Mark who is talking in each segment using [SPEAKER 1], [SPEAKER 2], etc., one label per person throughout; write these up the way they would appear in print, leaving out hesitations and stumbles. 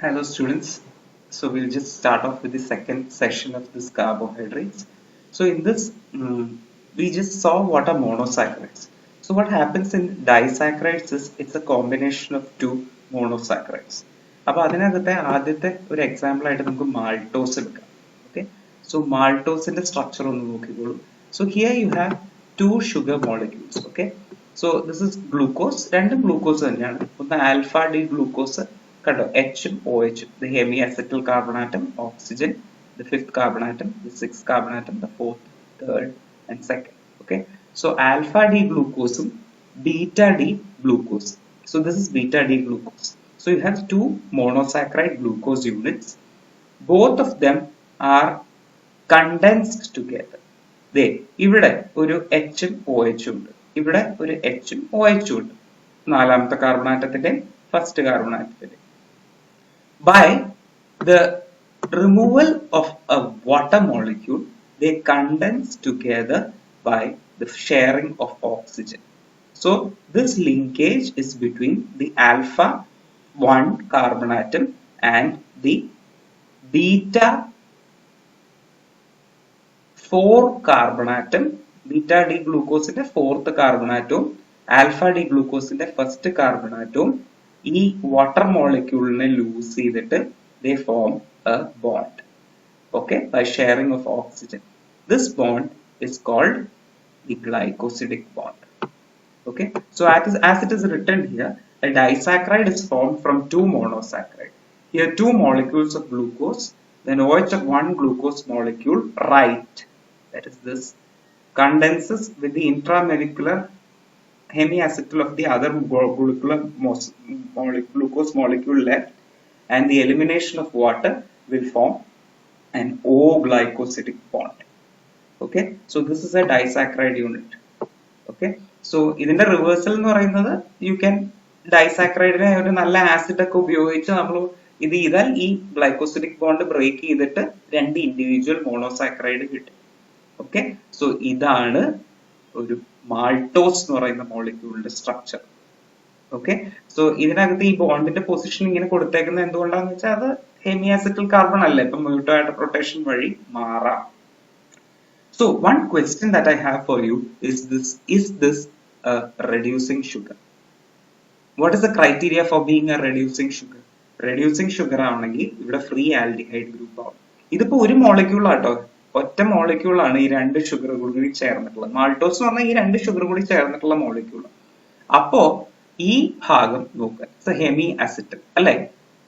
[SPEAKER 1] Hello students. So we'll just start off with the second session of this carbohydrates. So in this we just saw what are monosaccharides. So what happens in disaccharides is it's a combination of two monosaccharides. അപ്പോൾ അതിനകത്തെ ആദ്യത്തെ ഒരു example ആയിട്ട് നമുക്ക് maltose എടുക്കാം. Okay. So മാൾട്ടോസിന്റെ structure ഒന്ന് നോക്കിക്കോളൂ. So here you have two sugar molecules. Okay. So this is glucose. രണ്ട് ഗ്ലൂക്കോസ് തന്നെയാണ്. ഒന്ന് ആൽഫ ഡി ഗ്ലൂക്കോസ് കണ്ടോ എച്ചും ഒ എച്ചും the hemi acetal carbon atom oxygen the fifth carbon atom the six carbon atom the fourth third and second okay so alpha D ഗ്ലൂക്കോസും beta D glucose so this is beta D glucose so you have two monosaccharide glucose units both of them are condensed together ദേ ഇവിടെ ഒരു എച്ചും O എച്ചും ഉണ്ട് ഇവിടെ ഒരു എച്ചും O എച്ചും ഉണ്ട് നാലാമത്തെ കാർബൺ ആറ്റത്തിന്റെ ഫസ്റ്റ് കാർബൺ ആറ്റത്തിന്റെ by the removal of a water molecule, they condense together by the sharing of oxygen. So this linkage is between the alpha 1 carbon atom and the beta 4 carbon atom. Beta D glucose in the fourth carbon atom, alpha D glucose in the first carbon atom. ഈ water മോളിക്യൂളിനെ loose ചെയ്തിട്ട് they form a bond okay by sharing of oxygen. This bond is called the glycosidic bond. Okay, so as it is written here, a disaccharide is formed from two monosaccharides. Here two molecules of glucose, then OH of one glucose molecule, right, that is this, condenses with the intramolecular hemiacetal of the other glucose molecule left, and the elimination of water will form an O-glycosidic bond. Okay, so this is a disaccharide unit. Okay, so ഇതിന്റെ reversal എന്ന് പറയുന്നത് you can disaccharide ഒരു നല്ല acid ഒക്കെ ഉപയോഗിച്ച് നമ്മൾ ഇത് ചെയ്താൽ ഈ ഗ്ലൈക്കോസിഡിക് ബോണ്ട് ബ്രേക്ക് ചെയ്തിട്ട് രണ്ട് ഇൻഡിവിജ്വൽ മോണോസാക്കറൈഡ് കിട്ടും. ഓക്കെ, സോ ഇതാണ് ഒരു മാൾട്ടോസ് എന്ന് പറയുന്ന മോളിക്യൂളിന്റെ സ്ട്രക്ചർ. ഓക്കെ, സോ ഇതിനകത്ത് ഈ ബോണ്ടിന്റെ പൊസിഷൻ ഇങ്ങനെ കൊടുത്തേക്കുന്നത് എന്തുകൊണ്ടാന്ന് വെച്ചാൽ അത് ഹെമിയാസിറ്റൽ കാർബൺ അല്ല, ഇപ്പൊ മ്യൂട്ടോ റൊട്ടേഷൻ വഴി മാറാം. So one question that I have for you is this a reducing sugar? What is the criteria for being a reducing sugar? Reducing sugar ആണെങ്കിൽ ഇവിടെ ഫ്രീ ആൽഡിഹൈഡ് ഗ്രൂപ്പ് ആവും. ഇതിപ്പോ ഒരു മോളിക്യൂൾ ആട്ടോ, ഒറ്റ മോളിക്യൂൾ ആണ് ഈ രണ്ട് ഷുഗർ കൂടി ചേർന്നിട്ടുള്ളത്. മാൾട്ടോസ് എന്ന് പറഞ്ഞാൽ ഈ രണ്ട് ഷുഗർ കൂടി ചേർന്നിട്ടുള്ള മോളിക്യൂൾ. അപ്പോ ഈ ഭാഗം നോക്കുക, ഹെമി അസിറ്റൽ അല്ലെ,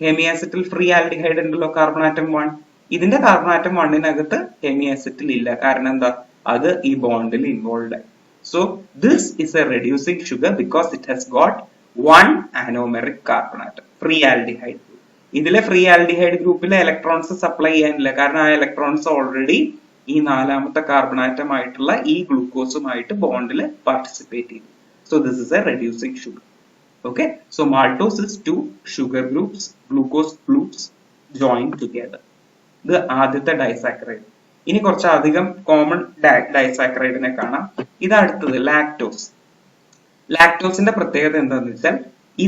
[SPEAKER 1] ഹെമി അസിറ്റൽ ഫ്രീ ആൽഡിഹൈഡ് ഉണ്ടല്ലോ കാർബൺ ആറ്റം 1. ഇതിന്റെ കാർബൺ ആറ്റം 1-നകത്ത് ഹെമി അസിറ്റൽ ഇല്ല, കാരണം എന്താ, അത് ഈ ബോണ്ടിൽ ഇൻവോൾവ് ആയി. So this is a reducing sugar because it has got 1 anomeric carbon atom, free aldehyde. ഇതിലെ ഫ്രീ ആൽഡിഹൈഡ് ഗ്രൂപ്പിലെ ഇലക്ട്രോൺസ് സപ്ലൈ ചെയ്യാനില്ല, കാരണം ആ ഇലക്ട്രോൺസ് ഓൾറെഡി ഈ നാലാമത്തെ കാർബൺ ആറ്റം ആയിട്ടുള്ള ഈ ഗ്ലൂക്കോസുമായിട്ട് ബോണ്ടിൽ പാർട്ടിസിപ്പേറ്റ് ചെയ്തു. So this is a reducing sugar. Okay, so maltose is two sugar groups, glucose groups joined together. ഇത് ആദ്യത്തെ ഡൈസാക്കറൈഡ്. ഇനി കുറച്ചധികം കോമൺ ഡൈസാക്കറൈഡിനെ കാണാം. ഇത് അടുത്തത് ലാക്ടോസ്. ലാക്ടോസിന്റെ പ്രത്യേകത എന്താണെന്ന് വെച്ചാൽ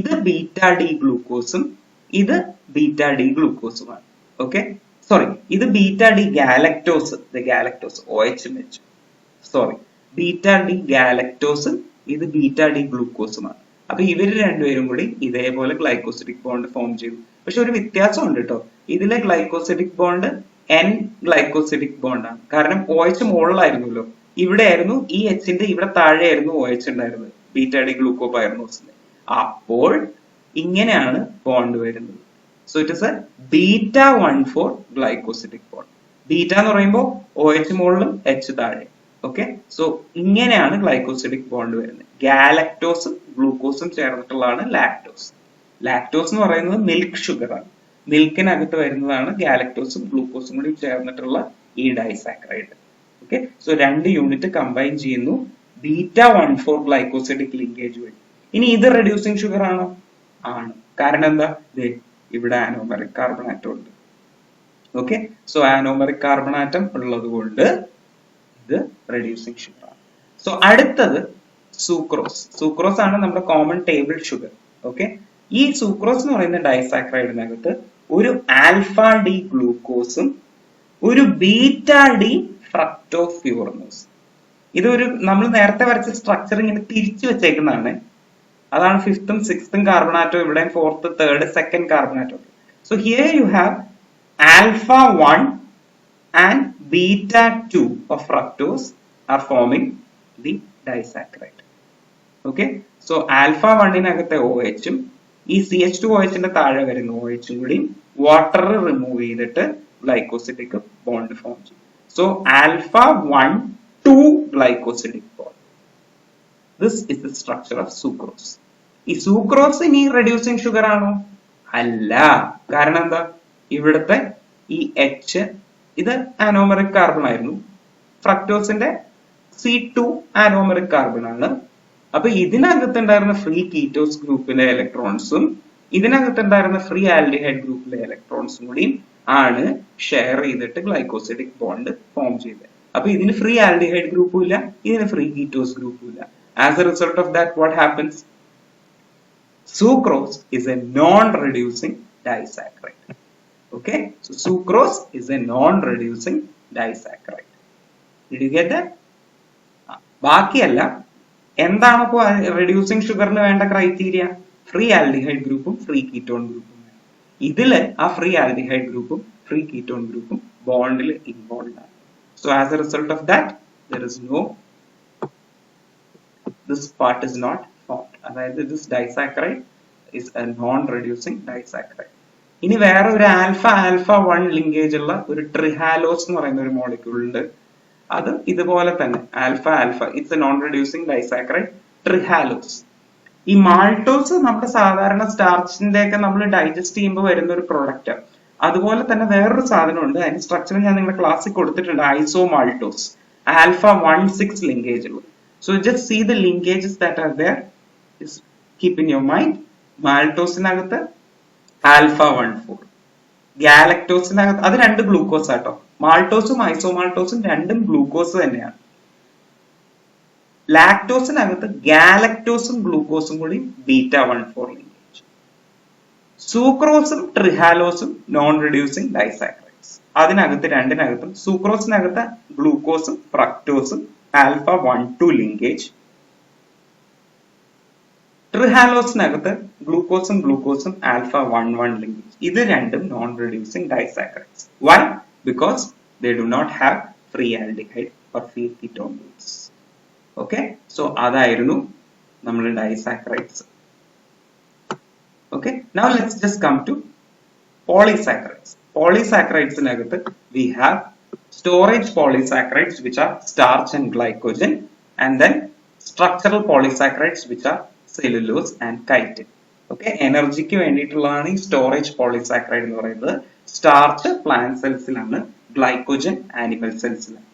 [SPEAKER 1] ഇത് ബീറ്റ ഡി ഗ്ലൂക്കോസും ഇത് ബീറ്റ ഡി ഗ്ലൂക്കോസുമാണ്. ഓക്കെ, സോറി, ഇത് beta D galactose, galactose OH sorry, beta D ഗാലക്ടോസും ഇത് ബീറ്റ ഡി ഗ്ലൂക്കോസുമാണ്. അപ്പൊ ഇവര് രണ്ടുപേരും കൂടി ഇതേപോലെ ഗ്ലൈക്കോസിഡിക് ബോണ്ട് ഫോം ചെയ്തു. പക്ഷെ ഒരു വ്യത്യാസം ഉണ്ട് കേട്ടോ, ഇതിലെ ഗ്ലൈക്കോസിഡിക് ബോണ്ട് N ഗ്ലൈക്കോസിഡിക് ബോണ്ടാണ്. കാരണം OH മുകളിലായിരുന്നല്ലോ, ഇവിടെ ആയിരുന്നു ഈ Hന്റെ ഇവിടെ താഴെയായിരുന്നു OH ഉണ്ടായിരുന്നത് ബീറ്റ ഡി ഗ്ലൂക്കോപൈറനോസിന്റെ. അപ്പോൾ ഇങ്ങനെയാണ് ബോണ്ട് വരുന്നത്. So it is A beta 1,4 glycosidic bond. Beta എന്ന് പറയുമ്പോൾ OH മുകളിലും H താഴെ. ഓക്കെ, സോ ഇങ്ങനെയാണ് ഗ്ലൈക്കോസിഡിക് ബോണ്ട് വരുന്നത്. ഗാലക്ടോസും ഗ്ലൂക്കോസും ചേർന്നിട്ടുള്ളതാണ് ലാക്ടോസ്. ലാക്ടോസ് എന്ന് പറയുന്നത് മിൽക്ക് ഷുഗർ ആണ്. മിൽക്കിനകത്ത് വരുന്നതാണ് ഗാലക്ടോസും ഗ്ലൂക്കോസും കൂടി ചേർന്നിട്ടുള്ള ഈ ഡൈസാക്കറൈഡ്. ഓക്കെ, സോ രണ്ട് യൂണിറ്റ് കമ്പൈൻ ചെയ്യുന്നു ബീറ്റ 1,4 ഗ്ലൈക്കോസിഡിക് ലിങ്കേജ് വഴി. ഇനി ഇത് റെഡ്യൂസിങ് ഷുഗർ ആണോ? ആണ്. കാരണം എന്താ, ഇവിടെ ആനോമറിക് കാർബൺ ആറ്റം ഉണ്ട്. ഓക്കെ, സോ ആനോമറിക് കാർബൺ ആറ്റം ഉള്ളത് കൊണ്ട് ഇത് റെഡ്യൂസിങ് ഷുഗർ ആണ്. സോ അടുത്തത് സൂക്രോസ്. സൂക്രോസ് ആണ് നമ്മുടെ കോമൺ ടേബിൾ ഷുഗർ. ഓക്കെ, ഈ സൂക്രോസ് എന്ന് പറയുന്ന ഡൈസാക്കറൈഡിനകത്ത് ഒരു ആൽഫ ഡി ഗ്ലൂക്കോസും ഒരു ബീറ്റ ഡി ഫ്രക്ടോഫ്യൂറനോസും. ഇതൊരു നമ്മൾ നേരത്തെ വരച്ച സ്ട്രക്ചർ ഇങ്ങനെ തിരിച്ചു വെച്ചേക്കുന്നതാണ്. അതാണ് ഫിഫ്ത്തും സിക്സ്തും കാർബൺ ആറ്റം, ഇവിടെ fourth third second carbon atom. So here you have alpha 1 and beta 2 of fructose are forming the disaccharide. Okay, so alpha 1-നകത്തെ OH ഉം ഈ CH2OH ന്റെ താഴെ വരുന്ന OH ഉം കൂടി വാട്ടർ റിമൂവ് ചെയ്തിട്ട് ഗ്ലൈക്കോസിഡിക് ബോണ്ട് ഫോം ചെയ്യും. So alpha 1 2 glycosidic bond. This is the structure of sucrose. ഈ സൂക്രോസ് ഇനി റെഡ്യൂസിങ് ഷുഗർ ആണോ? അല്ല. കാരണം എന്താ? ഇവിടുത്തെ ഈ H ഇത് ആനോമറിക് കാർബൺ ആയിരുന്നു. ഫ്രക്ടോസിന്റെ C2 ആനോമറിക് കാർബൺ ആണ്. അപ്പൊ ഇതിനകത്തുണ്ടായിരുന്ന ഫ്രീ കീറ്റോസ് ഗ്രൂപ്പിലെ ഇലക്ട്രോൺസും ഇതിനകത്തുണ്ടായിരുന്ന ഫ്രീ ആൽഡിഹൈഡ് ഗ്രൂപ്പിലെ ഇലക്ട്രോൺസും കൂടി ആണ് ഷെയർ ചെയ്തിട്ട് ഗ്ലൈക്കോസിഡിക് ബോണ്ട് ഫോം ചെയ്തത്. അപ്പൊ ഇതിന് ഫ്രീ ആൽഡിഹൈഡ് ഗ്രൂപ്പും ഇല്ല, ഇതിന് ഫ്രീ കീറ്റോസ് ഗ്രൂപ്പും ഇല്ല. As a result of that, what happens? Sucrose is a non-reducing disaccharide. Okay, so sucrose is a non-reducing disaccharide. Did you get that? ബാക്കിയല്ല. എന്താണ് ഇപ്പോ റെഡ്യൂസിങ് ഷുഗറിന് വേണ്ട ക്രൈറ്റീരിയ? ഫ്രീ ആൽഡിഹൈഡ് ഗ്രൂപ്പും ഫ്രീ കീറ്റോൺ ഗ്രൂപ്പും. ഇതില് ആ ഫ്രീ ആൽഡിഹൈഡ് ഗ്രൂപ്പും free ketone ഗ്രൂപ്പും ബോണ്ടിൽ involve ആണ്. So as a result of that, there is no, this part is not formed. അതായത് this disaccharide is a non-reducing disaccharide. ഇനി വേറെ ഒരു ആൽഫ 1 ലിങ്കേജ് ഉള്ള ഒരു ട്രിഹാലോസ് എന്ന് പറയുന്ന ഒരു മോളിക്യൂൾ ഉണ്ട്. അത് ഇതുപോലെ തന്നെ alpha it's a non reducing disaccharide trehalose. ഈ മാൾട്ടോസ് നമ്മുടെ സാധാരണ സ്റ്റാർച്ചിന്റെ ഒക്കെ നമ്മൾ ഡൈജസ്റ്റ് ചെയ്യുമ്പോൾ വരുന്ന ഒരു പ്രൊഡക്റ്റ്. അതുപോലെ തന്നെ വേറൊരു സാധനമുണ്ട്, അതിന്റെ സ്ട്രക്ചർ ഞാൻ നിങ്ങളുടെ ക്ലാസ്സിൽ കൊടുത്തിട്ടുണ്ട്, ഐസോ മാൾട്ടോസ്. ആൽഫ 1,6 ലിങ്കേജ് ഉള്ളു. So just see the linkages that are there. Just keep in your mind. മാൾട്ടോസിനകത്ത് ആൽഫ 1,4, ഗാലക്ടോസിനകത്ത് അത് രണ്ട് ഗ്ലൂക്കോസ് ആട്ടോ. മാൾട്ടോസും ഐസോമാൾട്ടോസും രണ്ടും ഗ്ലൂക്കോസ് തന്നെയാണ്. ലാക്ടോസിനകത്ത് ഗാലക്ടോസും ഗ്ലൂക്കോസും കൂടി ബീറ്റ 1,4 ലിങ്കേജ്. സൂക്രോസും ട്രിഹാലോസും നോൺ റെഡ്യൂസിങ് ഡൈസാക്കറൈഡ്സ്. അതിനകത്ത് രണ്ടിനകത്തും സൂക്രോസിനകത്ത് ഗ്ലൂക്കോസും ഫ്രക്ടോസും ആൽഫ 1,2 ലിങ്കേജ്. ട്രിഹാലോസിനകത്ത് ഗ്ലൂക്കോസും ആൽഫ 1,1 ലിങ്കേജ്. ഇത് രണ്ടും non reducing disaccharides. Why? Because they do not have free aldehyde or free ketone groups. Okay, so അതായിരുന്നു നമ്മുടെ disaccharides. Okay, now let's just come to polysaccharides. Polysaccharides-നകത്ത് we have storage polysaccharides which are starch and glycogen, and then structural polysaccharides which are cellulose and chitin. Okay, എനർജിക്ക് വേണ്ടിയിട്ടുള്ളതാണ് ഈ storage polysaccharide എന്ന് പറയുന്നത്. Starch plant സെൽസിലാണ്, glycogen animal സെൽസിലാണ്.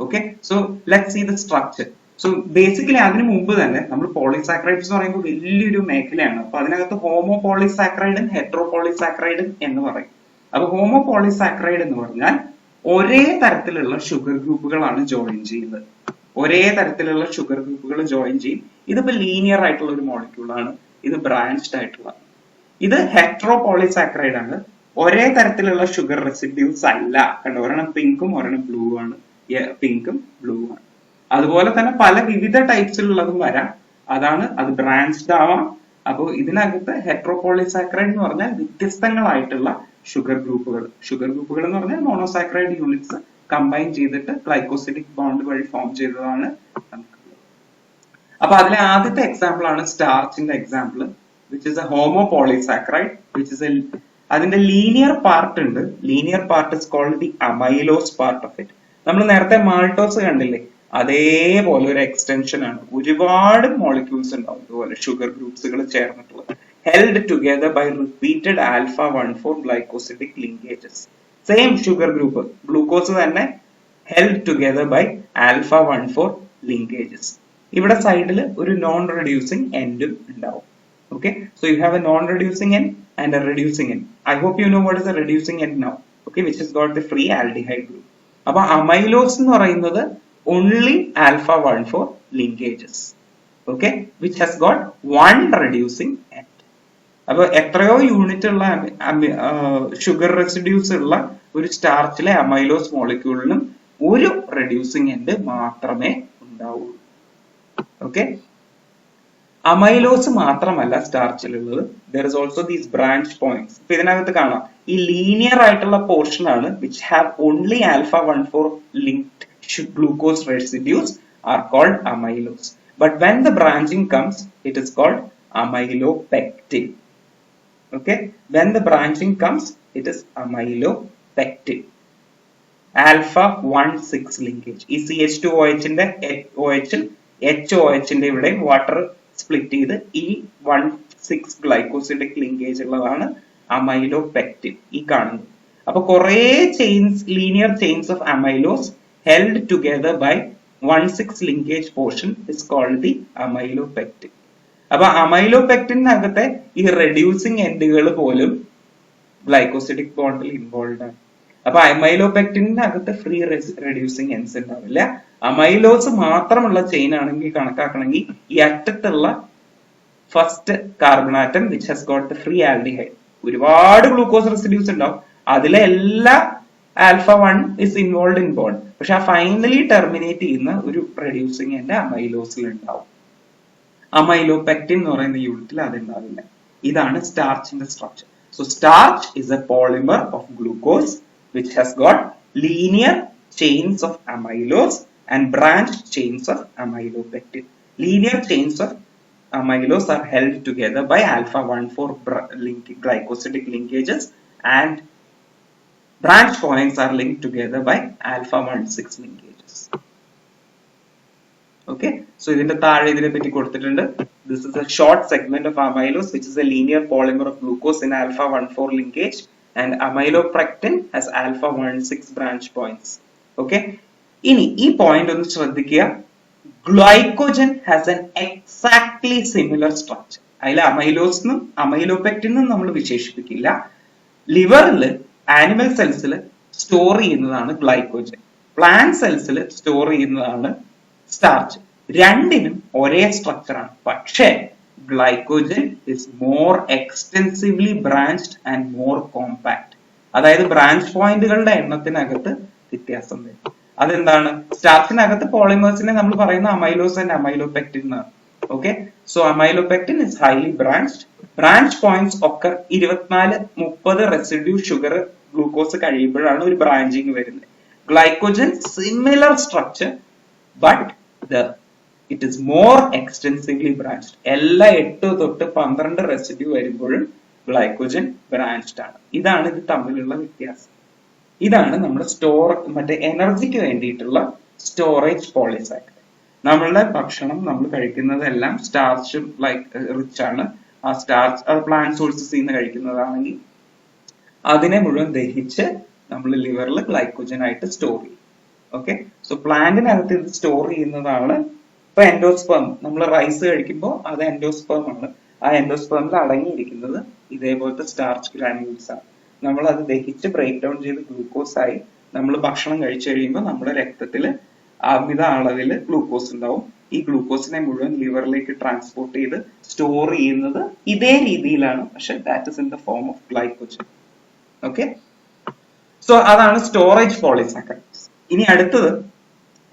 [SPEAKER 1] Okay, so let's see the structure. So basically അതിന് മുമ്പ് തന്നെ നമ്മൾ പോളിസാക്കറൈഡ്സ് എന്ന് പറയുമ്പോൾ വലിയൊരു മേഖലയാണ്. അപ്പൊ അതിനകത്ത് ഹോമോ പോളിസാക്കറൈഡും ഹെറ്ററോ പോളിസാക്കറൈഡും എന്ന് പറയും. അപ്പൊ ഹോമോ പോളിസാക്കറൈഡ് എന്ന് പറഞ്ഞാൽ ഒരേ തരത്തിലുള്ള ഷുഗർ ഗ്രൂപ്പുകളാണ് ജോയിൻ ചെയ്യുന്നത്. ഒരേ തരത്തിലുള്ള ഷുഗർ ഗ്രൂപ്പുകൾ ജോയിൻ ചെയ്യും. ഇതിപ്പോ ലീനിയർ ആയിട്ടുള്ള ഒരു മോളിക്യൂൾ ആണ്, ഇത് ബ്രാഞ്ച്ഡ് ആയിട്ടുള്ള. ഇത് ഹെറ്ററോ പോളിസാക്കറൈഡ് ആണ്. ഒരേ തരത്തിലുള്ള ഷുഗർ റെസിഡ്യൂസ് അല്ല. കണ്ടോ, ഒരെണ്ണം പിങ്കും ഒരെണ്ണം ബ്ലൂ ആണ്. പിങ്കും ബ്ലൂ ആണ്. അതുപോലെ തന്നെ പല വിവിധ ടൈപ്സിലുള്ളതും വരാം. അതാണ്, അത് ബ്രാഞ്ച്ഡ് ആവാം. അപ്പോൾ ഇതിനകത്ത് ഹെറ്ററോ പോളിസാക്കറൈഡ് എന്ന് പറഞ്ഞാൽ വ്യത്യസ്തങ്ങളായിട്ടുള്ള ഷുഗർ ഗ്രൂപ്പുകൾ എന്ന് പറഞ്ഞാൽ മോണോസാക്കറൈഡ് യൂണിറ്റ്സ് കമ്പൈൻ ചെയ്തിട്ട് ഗ്ലൈക്കോസിഡിക് ബോണ്ട് വഴി ഫോം ചെയ്തതാണ് നമുക്കുള്ളത്. അപ്പൊ അതിലെ ആദ്യത്തെ എക്സാമ്പിൾ ആണ് സ്റ്റാർച്ചിന്റെ example, which is a homo polysaccharide, which is a, അതിന്റെ ലീനിയർ പാർട്ട് ഉണ്ട്. Linear part is called the amylose part of it. നമ്മൾ നേരത്തെ മാൾട്ടോസ് കണ്ടില്ലേ, അതേപോലെ ഒരു എക്സ്റ്റൻഷൻ ആണ്. ഒരുപാട് മോളിക്യൂൾസ് ഉണ്ടാവും ഇതുപോലെ ഷുഗർ ഗ്രൂപ്പ്സുകൾ ചേർന്നിട്ടുള്ളത്, held together by repeated alpha 1,4 glycosidic linkages. Same sugar group glucose തന്നെ held together by alpha 1,4 linkages. ഇവിടെ സൈഡിൽ ഒരു നോൺ റെഡ്യൂസിങ് എൻഡും ഉണ്ടാവും. Okay, so you have a non-reducing end and a reducing end. I hope you know what is a reducing end now. Okay, which has got the free aldehyde group. അപ്പൊ amylose എന്ന് പറയുന്നത് only alpha 1,4 linkages. Okay, which has got one reducing end. അപ്പൊ എത്രയോ unit ഉള്ള sugar residues ഉള്ള ഒരു സ്റ്റാർച്ചിലെ amylose മോളിക്യൂളിനും ഒരു reducing end മാത്രമേ ഉണ്ടാവൂ. ഓക്കെ, അമൈലോസ് മാത്രമല്ല സ്റ്റാർച്ചിലുള്ളത്, there is also these branch points. ഇപ്പൊ ഇതിനകത്ത് കാണാം ഈ ലീനിയർ ആയിട്ടുള്ള പോർഷൻ ആണ് which have only alpha 1,4 linked glucose residues are called amylose. But when the branching comes, it is called amylopectin. Okay, when the branching comes, it is amylopectin. Alpha 1,6 linkage. ഈ CH2OH ന്റെ OH HOH ന്റെ ഇവിടെ water split ചെയ്ത് ഈ 1,6 glycosidic linkage ഉള്ളതാണ് amylopectin ഈ കാണുന്നത്. അപ്പൊ കുറെ chains, linear chains of amylose held together by 1,6 linkage portion is called the amylopectin. അപ്പൊ amylopectinനകത്തെ ഈ റെഡ്യൂസിങ് എൻഡുകൾ പോലും ഗ്ലൈക്കോസിഡിക് ബോണ്ടിൽ ഇൻവോൾവ് ആണ്. അപ്പൊ amylopectinനകത്ത് ഫ്രീ റെഡ്യൂസിങ് എൻഡ്സ് ഉണ്ടാവില്ല. അമൈലോസ് മാത്രമുള്ള ചെയിൻ ആണെങ്കിൽ കണക്കാക്കണമെങ്കിൽ ഈ അറ്റത്തുള്ള first carbon atom which has got the free aldehyde, ഒരുപാട് ഗ്ലൂക്കോസ് റെസിഡ്യൂസ് ഉണ്ടാവും, അതിലെ എല്ലാ alpha 1 is involve in bond, പക്ഷെ ആ ഫൈനലി ടെർമിനേറ്റ് ചെയ്യുന്ന ഒരു റെഡ്യൂസിങ് എൻഡ് അമൈലോസിൽ ഉണ്ടാവും. amylopectin എന്ന് പറയുന്ന യൂണിറ്റിൽ അതുണ്ടാവില്ല. ഇതാണ് സ്റ്റാർച്ചിന്റെ structure. So starch is a polymer of glucose which has got linear chains of amylose and branched chains of amylopectin. Linear chains of amylose are held together by alpha 1,4 glycosidic linkages, and branch points are linked together by alpha 1,6 linkages. Okay, so ഇതിന്റെ താഴെ ഇതിനെ പറ്റി കൊടുത്തിട്ടുണ്ട്. This is a short segment of amylose which is a linear polymer of glucose in alpha 1,4 linkage, and amylopectin has alpha 1,6 branch points. Okay, ഇനി ഈ point ഒന്ന് ശ്രദ്ധിക്കുക. Glycogen has an exactly similar structure. അതിൽ അമൈലോസിനും അമൈലോപെക്റ്റിനും നമ്മൾ വിശേഷിപ്പിക്കില്ല. ലിവറിൽ animal സെൽസിൽ store ചെയ്യുന്നതാണ് glycogen, plant സെൽസിൽ store ചെയ്യുന്നതാണ് starch. രണ്ടിനും ഒരേ സ്ട്രക്ചർ ആണ്, പക്ഷേ glycogen is more extensively branched and more compact. അതായത് ബ്രാഞ്ച് പോയിന്റുകളുടെ എണ്ണത്തിനകത്ത് വ്യത്യാസം വരും. അതെന്താണ്? സ്റ്റാർച്ചിനകത്ത് പോളിമേഴ്സിനെ നമ്മൾ പറയുന്ന അമൈലോസ് ആൻഡ് അമൈലോപെക്റ്റിൻ എന്നാണ്. Okay, so amylopectin is highly branched. Branch points ഒക്കെ 24-30 റെസിഡ്യൂ ഷുഗർ ഗ്ലൂക്കോസ് കഴിയുമ്പോഴാണ് ഒരു ബ്രാഞ്ചിങ് വരുന്നത്. Glycogen similar structure, but it is more extensively branched. എല്ലാ 8 തൊട്ട് 12 റെസിഡ്യൂ വരുമ്പോഴും ഗ്ലൈക്കോജൻ ബ്രാഞ്ച്ഡ് ആണ്. ഇതാണ് ഇത് തമ്മിലുള്ള വ്യത്യാസം. ഇതാണ് നമ്മുടെ മറ്റേ എനർജിക്ക് വേണ്ടിയിട്ടുള്ള സ്റ്റോറേജ് പോളിസാക്കറൈഡ്. നമ്മളുടെ ഭക്ഷണം നമ്മൾ കഴിക്കുന്നതെല്ലാം സ്റ്റാർച്ച് റിച്ച് ആണ്. ആ സ്റ്റാർച്ച് അത് പ്ലാന്റ് സോഴ്സസ് നിന്ന് കഴിക്കുന്നതാണെങ്കിൽ അതിനെ മുഴുവൻ ദഹിച്ച് നമ്മൾ ലിവറിൽ ഗ്ലൈക്കോജൻ ആയിട്ട് സ്റ്റോർ ചെയ്യും. ഓക്കെ, സോ പ്ലാന്റിനകത്ത് ഇത് സ്റ്റോർ ചെയ്യുന്നതാണ്. ഇപ്പൊ എൻഡോസ്പേം, നമ്മൾ റൈസ് കഴിക്കുമ്പോൾ അത് എൻഡോസ്പേം ആണ്. ആ എൻഡോസ്പേമിൽ അടങ്ങിയിരിക്കുന്നത് ഇതേപോലത്തെ സ്റ്റാർച്ച് ഗ്രാനുൾസ് ആണ്. നമ്മൾ അത് ദഹിച്ച് ബ്രേക്ക് ഡൗൺ ചെയ്ത് ഗ്ലൂക്കോസ് ആയി നമ്മൾ ഭക്ഷണം കഴിച്ചു കഴിയുമ്പോൾ നമ്മുടെ രക്തത്തിൽ അമിത അളവിൽ ഗ്ലൂക്കോസ് ഉണ്ടാവും. ഈ ഗ്ലൂക്കോസിനെ മുഴുവൻ ലിവറിലേക്ക് ട്രാൻസ്പോർട്ട് ചെയ്ത് സ്റ്റോർ ചെയ്യുന്നത് ഇതേ രീതിയിലാണ്, പക്ഷെ that is in the form of glycogen. Okay, so അതാണ് സ്റ്റോറേജ് പോളിസാക്കറൈഡ്സ്. ഇനി അടുത്തത്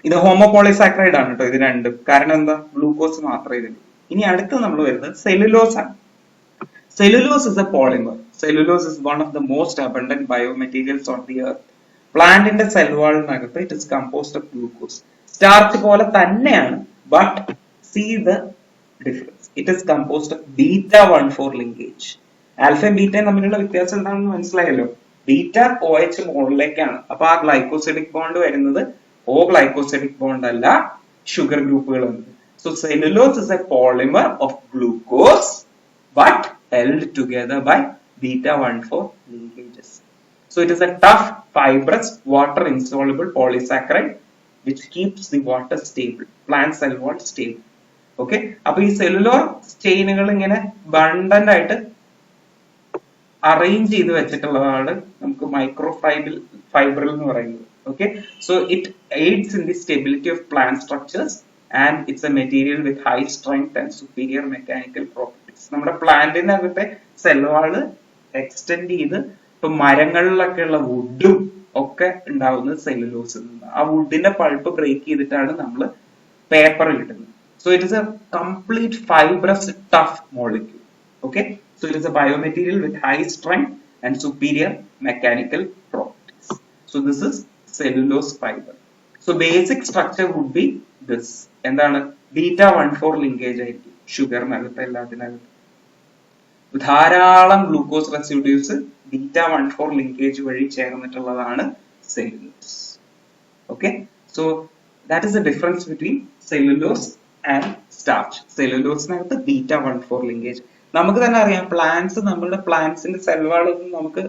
[SPEAKER 1] ഇത് ഹോമോപോളിസാക്കറൈഡ് ആണ് കേട്ടോ, ഇത് രണ്ടും. കാരണം എന്താ? ഗ്ലൂക്കോസ് മാത്രമേ ഇതിലുള്ളൂ. ഇനി അടുത്ത് നമ്മൾ വരുന്നത് സെല്ലുലോസ് ആണ്. Cellulose is a polymer. Cellulose is one of the most abundant biomaterials on the earth. പ്ലാന്റിന്റെ സെൽ വാളിനകത്ത് it is composed of glucose. Starch പോലെ തന്നെയാണ്, but see the difference. It is composed of beta 1,4 linkage. ആൽഫയും ബീറ്റയും തമ്മിലുള്ള വ്യത്യാസം എന്താണെന്ന് മനസ്സിലായല്ലോ. ബീറ്റ OH മുകളിലേക്കാണ്, അപ്പൊ ആ ഗ്ലൈക്കോസിഡിക് ബോണ്ട് വരുന്നത് O glycosidic bond അല്ല, ഷുഗർ ഗ്രൂപ്പുകൾ ഉണ്ട്. So cellulose is a polymer of glucose but held together by beta 1,4 linkages. So it is a tough, fibrous, water insoluble polysaccharide which keeps the water stable, plant cell wall stable. Okay, അപ്പൊ ഈ cellular ചെയിനുകൾ ഇങ്ങനെ ബണ്ടന്റ് ആയിട്ട് arrange ചെയ്ത് വെച്ചിട്ടുള്ളതാണ് നമുക്ക് micro fibril എന്ന് പറയുന്നത്. Okay, so it aids in the stability of plant structures and it's a material with high strength and superior mechanical properties. നമ്മുടെ പ്ലാന്റിനകത്തെ സെൽ വാള് എക്സ്റ്റെൻഡ് ചെയ്ത് ഇപ്പൊ മരങ്ങളിലൊക്കെയുള്ള വുഡും ഒക്കെ ഉണ്ടാവുന്നത് സെല്ലുലോസിൽ നിന്ന്. ആ വുഡിന്റെ പൾപ്പ് ബ്രേക്ക് ചെയ്തിട്ടാണ് നമ്മൾ പേപ്പർ കിട്ടുന്നത്. So it is A complete fibrous tough molecule. Okay, so it is A biomaterial with high strength and superior mechanical properties. So this is cellulose fiber. So basic structure would be this. എന്താണ്? beta 1,4 linkage ആയിരിക്കും ഷുഗറിനകത്ത് എല്ലാത്തിനകത്ത്. ധാരാളം glucose residues beta 1,4 linkage വഴി ചേർന്നിട്ടുള്ളതാണ് cellulose. Okay, so that is the difference between cellulose and starch. cellulose-നകത്ത് beta 1,4 linkage. നമുക്ക് തന്നെ അറിയാം plants, നമ്മളുടെ പ്ലാന്റ്സിന്റെ cell വാളൊന്നും നമുക്ക്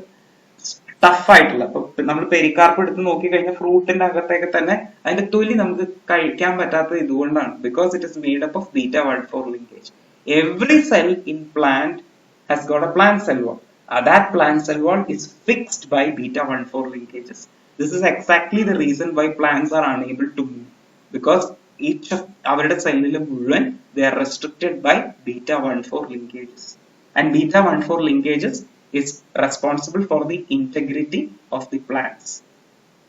[SPEAKER 1] tough ആയിട്ടുള്ള, ഇപ്പൊ നമ്മൾ പെരിക്കാർപ്പ് എടുത്ത് നോക്കി കഴിഞ്ഞാൽ ഫ്രൂട്ടിന്റെ അകത്തേക്ക് തന്നെ അതിന്റെ തൊലി നമുക്ക് കഴിക്കാൻ പറ്റാത്തത് ഇതുകൊണ്ടാണ്. Because it is made up of beta 1,4 linkage. Every cell in plant has got a plant cell wall. That plant cell wall is fixed by beta 1,4 linkages. This is exactly the reason why plants are unable to move, because each of അവരുടെ സെല്ലിൽ മുഴുവൻ they are restricted by beta 1,4 linkages, and beta 1,4 linkages is responsible for the integrity of the plants.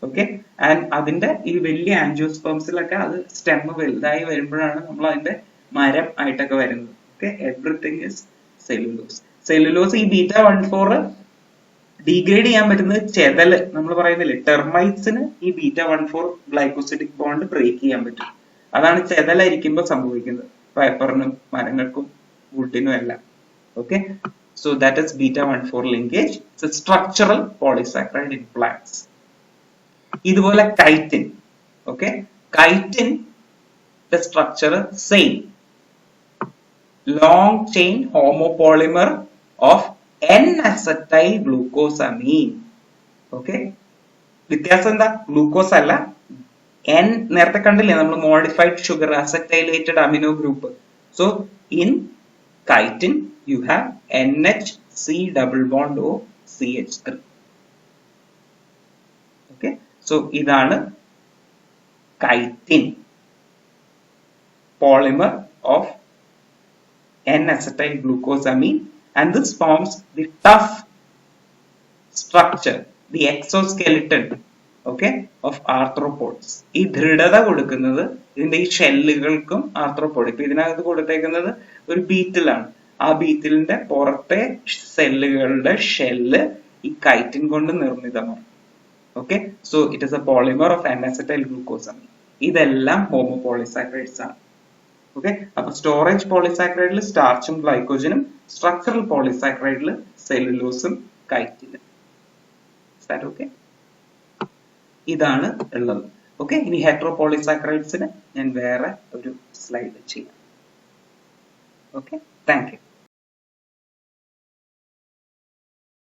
[SPEAKER 1] Okay, and അതിന്റെ ഈ വലിയ ആൻജിയോസ്പേംസിലൊക്കെ അത് stem വലുതായി വരുമ്പോഴാണ് നമ്മൾ അതിന്റെ മരം ആയിട്ടൊക്കെ വരുന്നത്. Okay, everything is cellulose. Cellulose ഈ beta 1,4 ഡീഗ്രേഡ് ചെയ്യാൻ പറ്റുന്നത് ചെതല്, നമ്മൾ പറയുന്നില്ലേ ടെർമൈറ്റ്സിന് ഈ beta 1,4 ഗ്ലൈക്കോസിഡിക് ബോണ്ട് ബ്രേക്ക് ചെയ്യാൻ പറ്റും. അതാണ് ചെതലായിരിക്കുമ്പോൾ സംഭവിക്കുന്നത് പേപ്പറിനും മരങ്ങൾക്കും വുഡിനും എല്ലാം. Okay, so that is beta 1,4 linkage. It's a structural polysaccharide in plants. ഇതുപോലെ chitin. Okay, chitin the structure same, long chain homopolymer of N-acetyl glucosamine. Okay, വ്യത്യാസം എന്താ? ഗ്ലൂക്കോസ് അല്ല, N നേരത്തെ കണ്ടില്ലേ നമ്മൾ modified sugar acetylated amino group. So in chitin you have NHC double bond O CH3. Okay, so ഇതാണ് chitin, polymer of N-acetyl glucosamine, and this forms the tough structure, the exoskeleton, okay, of arthropods. ഈ ദൃഢത കൊടുക്കുന്നത് ഇതിന്റെ ഈ ഷെല്ലുകൾക്കും arthropod. ഇപ്പൊ ഇതിനകത്ത് കൊടുത്തേക്കുന്നത് ഒരു ബീറ്റിലാണ്. ആ ബീറ്റിലിന്റെ പുറത്തെ സെല്ലുകളുടെ ഷെല്ല് ഈ കൈറ്റിൻ കൊണ്ട് നിർമ്മിതമാണ്. Okay, so it is a polymer of N-acetyl glucosamine. ഇതെല്ലാം ഹോമോപോളിസാക്കറൈഡ്സ് ആണ്. ഓക്കെ, അപ്പൊ സ്റ്റോറേജ് പോളിസാക്കറൈഡിൽ സ്റ്റാർച്ചും ഗ്ലൈക്കോജനും, സ്ട്രക്ചറൽ പോളിസാക്കറൈഡിൽ സെല്ലുലോസും കൈറ്റിനും. ഓക്കെ, ഇതാണ് ഉള്ളത്. ഓക്കെ, ഇനി ഹെറ്ററോപോളിസാക്കറൈഡ്സിന് ഞാൻ വേറെ ഒരു സ്ലൈഡ് ചെയ്യാം. Okay, thank you.